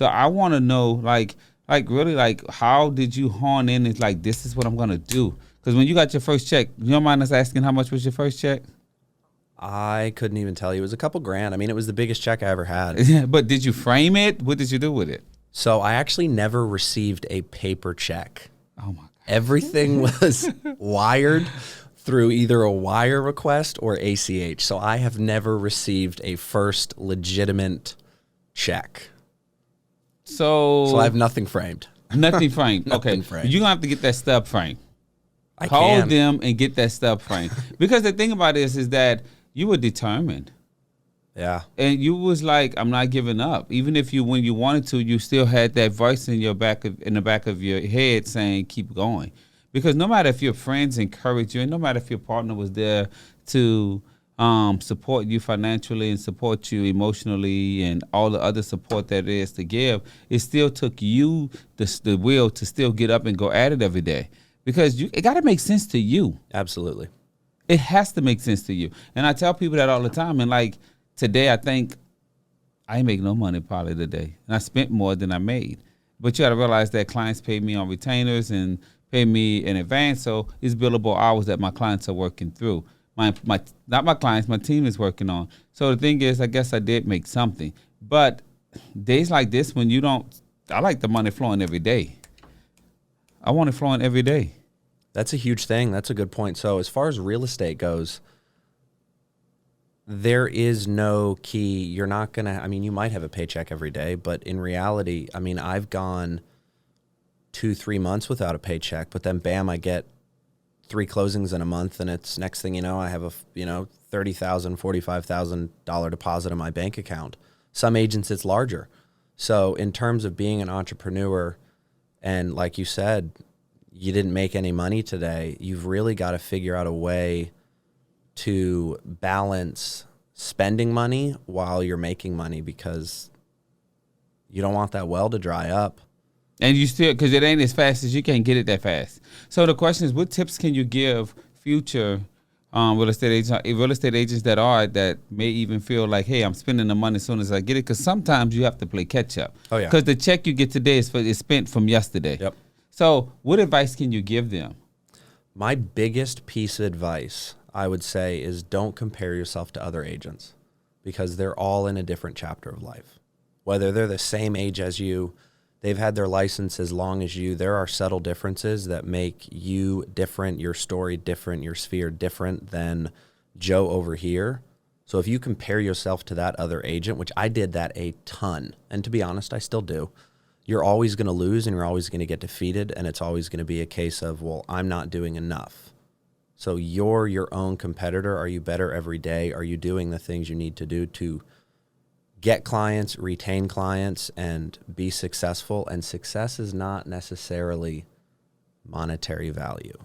So I want to know, really, like, how did you hone in? It's like, this is what I'm gonna do. Because when you got your first check, you don't mind us asking how much was your first check? I couldn't even tell you. It was a couple grand. I mean, it was the biggest check I ever had. Yeah, but did you frame it? What did you do with it? So I actually never received a paper check. Oh my God. Everything was wired through either a wire request or ACH. So I have never received a first legitimate check. So I have nothing framed. Nothing framed. Nothing Okay. framed. You're going to have to get that stub framed. I Call can. them and get that stub framed. Because the thing about this is that you were determined. Yeah. And you was like, I'm not giving up. Even if you, when you wanted to, you still had that voice in the back of your head saying, keep going. Because no matter if your friends encourage you, and no matter if your partner was there to support you financially and support you emotionally and all the other support that it is to give, it still took you the will to still get up and go at it every day. Because it got to make sense to you. Absolutely. It has to make sense to you. And I tell people that all the time. And like today, I think I ain't make no money probably today. And I spent more than I made. But you got to realize that clients pay me on retainers and pay me in advance. So it's billable hours that my clients are working through. Not my clients, my team is working on. So the thing is, I guess I did make something. But days like this when you don't, I like the money flowing every day. I want it flowing every day. That's a huge thing. That's a good point. So as far as real estate goes, there is no key. You're not going to, I mean, you might have a paycheck every day, but in reality, I mean, I've gone 2-3 months without a paycheck, but then bam, I get 3 closings in a month, and it's next thing you know, I have a $30,000, $45,000 deposit in my bank account. Some agents it's larger. So in terms of being an entrepreneur, and like you said, you didn't make any money today, you've really got to figure out a way to balance spending money while you're making money, because you don't want that well to dry up. And you still, because it ain't as fast as you can't get it that fast. So the question is, what tips can you give future real estate agents that may even feel like, hey, I'm spending the money as soon as I get it? Because sometimes you have to play catch up. Oh, yeah. Because the check you get today is spent from yesterday. Yep. So what advice can you give them? My biggest piece of advice, I would say, is don't compare yourself to other agents, because they're all in a different chapter of life. Whether they're the same age as you, they've had their license as long as you, there are subtle differences that make you different, your story different, your sphere different than Joe over here. So if you compare yourself to that other agent, which I did that a ton, and to be honest, I still do, you're always going to lose and you're always going to get defeated, and it's always going to be a case of, well, I'm not doing enough. So you're your own competitor. Are you better every day? Are you doing the things you need to do to get clients, retain clients, and be successful? And success is not necessarily monetary value.